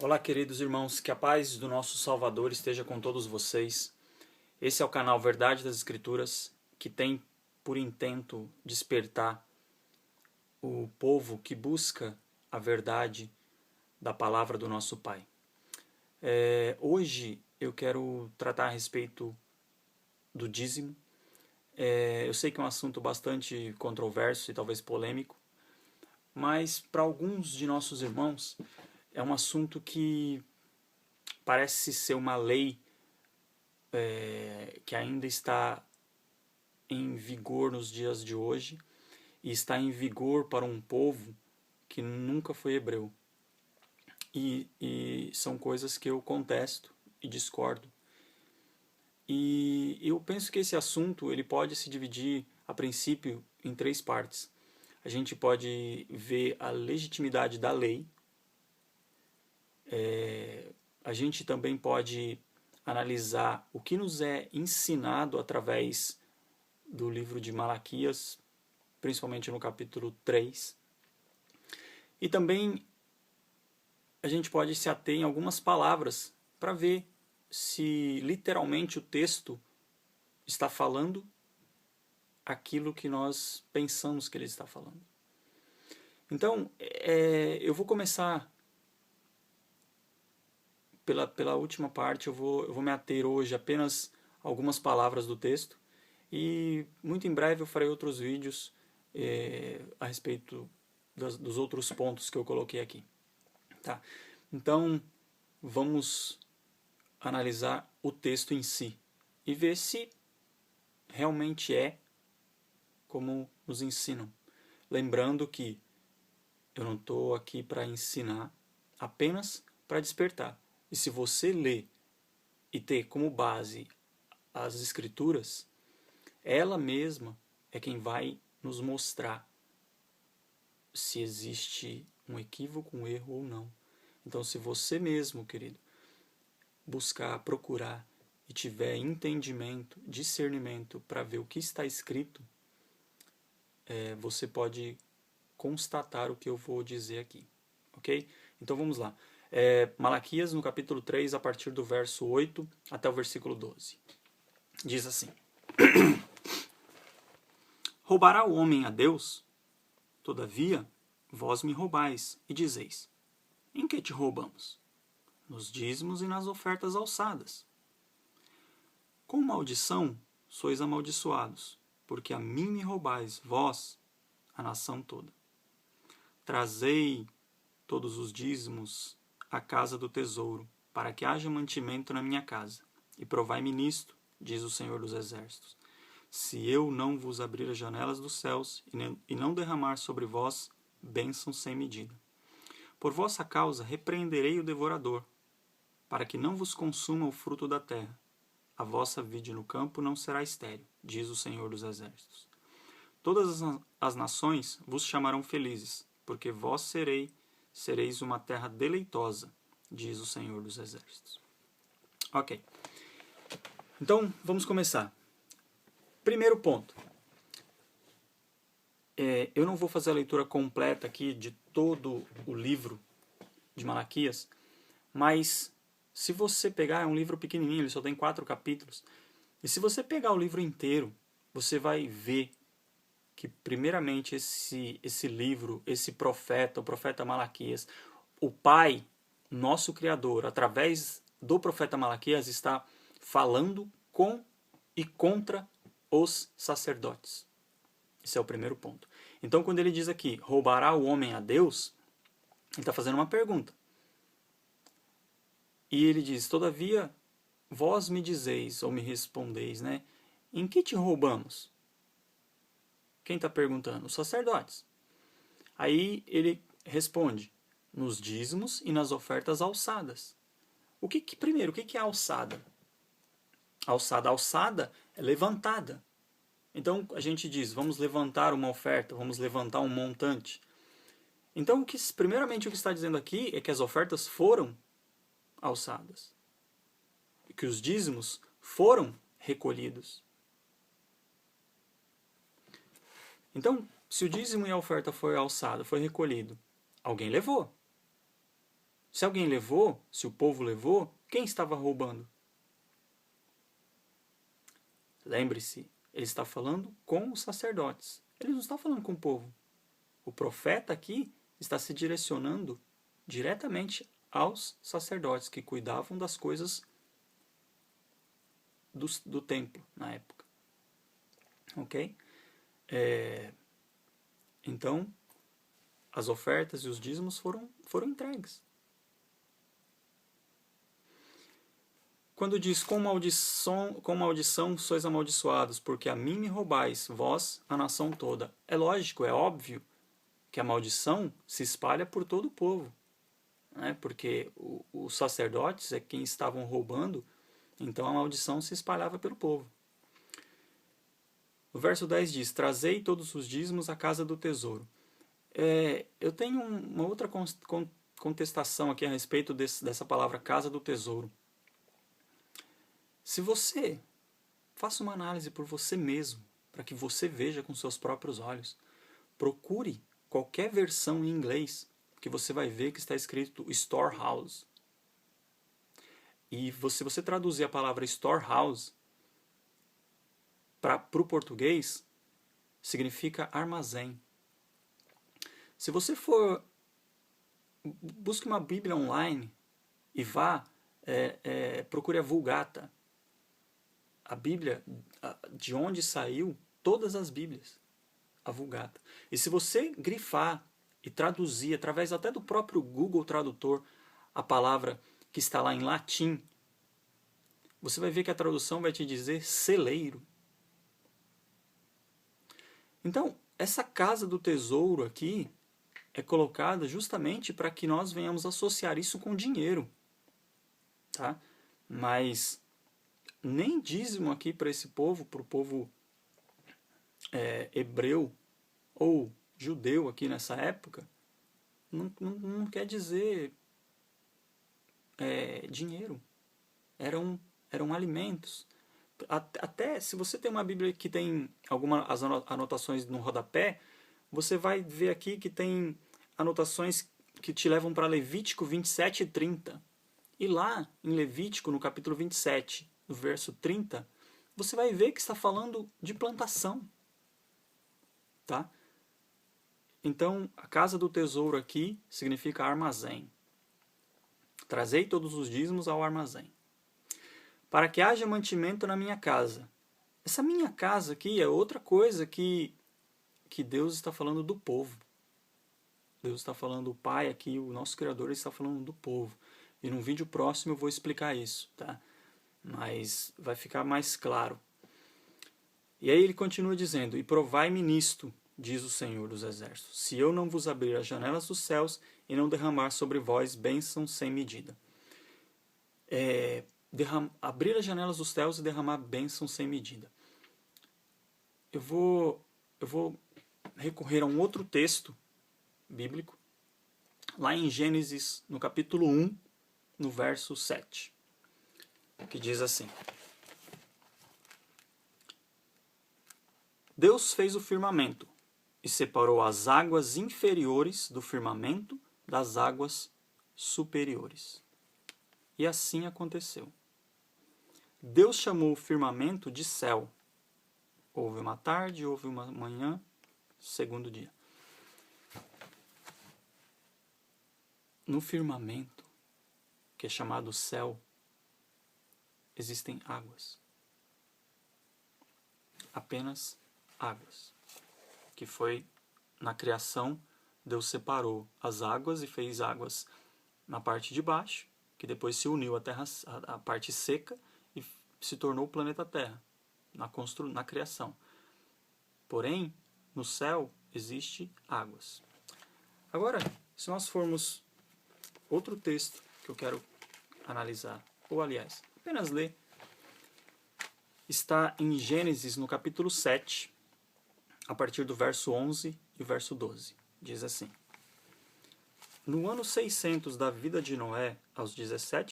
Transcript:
Olá, queridos irmãos, que a paz do nosso Salvador esteja com todos vocês. Esse é o canal Verdade das Escrituras, que tem por intento despertar o povo que busca a verdade da palavra do nosso Pai. Hoje eu quero tratar a respeito do dízimo. Eu sei que é um assunto bastante controverso e talvez polêmico, mas para alguns de nossos irmãos é um assunto que parece ser uma lei que ainda está em vigor nos dias de hoje e está em vigor para um povo que nunca foi hebreu. E são coisas que eu contesto e discordo. E eu penso que esse assunto ele pode se dividir, a princípio, em três partes. A gente pode ver a legitimidade da lei. A gente também pode analisar o que nos é ensinado através do livro de Malaquias, principalmente no capítulo 3. E também a gente pode se ater em algumas palavras para ver se literalmente o texto está falando aquilo que nós pensamos que ele está falando. Então, eu vou começar pela última parte. Eu vou me ater hoje apenas a algumas palavras do texto e muito em breve eu farei outros vídeos a respeito dos outros pontos que eu coloquei aqui. Tá? Então, vamos analisar o texto em si e ver se realmente é como nos ensinam. Lembrando que eu não estou aqui para ensinar, apenas para despertar. E se você ler e ter como base as Escrituras, ela mesma é quem vai nos mostrar se existe um equívoco, um erro ou não. Então, se você mesmo, querido, buscar, procurar e tiver entendimento, discernimento para ver o que está escrito, você pode constatar o que eu vou dizer aqui. Ok? Então vamos lá. Malaquias, no capítulo 3, a partir do verso 8 até o versículo 12. Diz assim: Roubará o homem a Deus? Todavia, vós me roubais, e dizeis: Em que te roubamos? Nos dízimos e nas ofertas alçadas. Com maldição sois amaldiçoados, porque a mim me roubais, vós, a nação toda. Trazei todos os dízimos à casa do tesouro, para que haja mantimento na minha casa. E provai-me nisto, diz o Senhor dos Exércitos, se eu não vos abrir as janelas dos céus e não derramar sobre vós bênçãos sem medida. Por vossa causa repreenderei o devorador, para que não vos consuma o fruto da terra. A vossa vide no campo não será estéril, diz o Senhor dos Exércitos. Todas as nações vos chamarão felizes, porque vós sereis uma terra deleitosa, diz o Senhor dos Exércitos. Ok. Então, vamos começar. Primeiro ponto. Eu não vou fazer a leitura completa aqui de todo o livro de Malaquias, mas se você pegar, é um livro pequenininho, ele só tem 4 capítulos, e se você pegar o livro inteiro, você vai ver que primeiramente esse livro, esse profeta, o profeta Malaquias, o Pai, nosso Criador, através do profeta Malaquias, está falando com e contra os sacerdotes. Esse é o primeiro ponto. Então, quando ele diz aqui, roubará o homem a Deus, ele está fazendo uma pergunta. E ele diz, todavia, vós me dizeis, ou me respondeis, né? Em que te roubamos? Quem está perguntando? Os sacerdotes. Aí ele responde, nos dízimos e nas ofertas alçadas. Primeiro, o que é alçada? Alçada é levantada. Então a gente diz, vamos levantar uma oferta, vamos levantar um montante. Então, primeiramente o que está dizendo aqui é que as ofertas foram alçadas. E que os dízimos foram recolhidos. Então, se o dízimo e a oferta foi alçado, foi recolhido, alguém levou. Se alguém levou, se o povo levou, quem estava roubando? Lembre-se, ele está falando com os sacerdotes. Ele não está falando com o povo. O profeta aqui está se direcionando diretamente aos sacerdotes que cuidavam das coisas do templo na época. Ok? Então, as ofertas e os dízimos foram entregues. Quando diz, com maldição sois amaldiçoados, porque a mim me roubais, vós, a nação toda. É lógico, é óbvio que a maldição se espalha por todo o povo, né? Porque os sacerdotes é quem estavam roubando, então a maldição se espalhava pelo povo. O verso 10 diz, trazei todos os dízimos à casa do tesouro. Eu tenho uma outra contestação aqui a respeito dessa palavra casa do tesouro. Se você faça uma análise por você mesmo, para que você veja com seus próprios olhos, procure qualquer versão em inglês que você vai ver que está escrito storehouse. E se você traduzir a palavra storehouse para o português, significa armazém. Se você busque uma Bíblia online e procure a Vulgata, a Bíblia de onde saiu todas as Bíblias, a Vulgata. E se você grifar e traduzir, através até do próprio Google Tradutor, a palavra que está lá em latim, você vai ver que a tradução vai te dizer celeiro. Então, essa casa do tesouro aqui é colocada justamente para que nós venhamos associar isso com dinheiro. Tá? Mas nem dízimo aqui para esse povo, para o povo hebreu ou judeu aqui nessa época, não quer dizer dinheiro. Eram alimentos. Até se você tem uma Bíblia que tem algumas anotações no rodapé, você vai ver aqui que tem anotações que te levam para Levítico 27 e 30. E lá, em Levítico, no capítulo 27, no verso 30, você vai ver que está falando de plantação. Tá? Então, a casa do tesouro aqui significa armazém. Trazei todos os dízimos ao armazém, para que haja mantimento na minha casa. Essa minha casa aqui é outra coisa que Deus está falando do povo. Deus está falando, o Pai aqui, o nosso Criador, está falando do povo. E num vídeo próximo eu vou explicar isso, tá? Mas vai ficar mais claro. E aí ele continua dizendo, e provai-me nisto, diz o Senhor dos Exércitos, se eu não vos abrir as janelas dos céus e não derramar sobre vós bênçãos sem medida. Abrir as janelas dos céus e derramar bênçãos sem medida. Eu vou recorrer a um outro texto bíblico, lá em Gênesis, no capítulo 1, no verso 7, que diz assim: Deus fez o firmamento e separou as águas inferiores do firmamento das águas superiores. E assim aconteceu. Deus chamou o firmamento de céu. Houve uma tarde, houve uma manhã, segundo dia. No firmamento, que é chamado céu, existem águas. Apenas águas. Que foi na criação, Deus separou as águas e fez águas na parte de baixo, que depois se uniu à terra, à parte seca e se tornou o planeta Terra, na criação. Porém, no céu existe águas. Agora, se nós formos outro texto que eu quero analisar, ou aliás, apenas ler, está em Gênesis, no capítulo 7, a partir do verso 11 e o verso 12. Diz assim: No ano 600 da vida de Noé, aos 17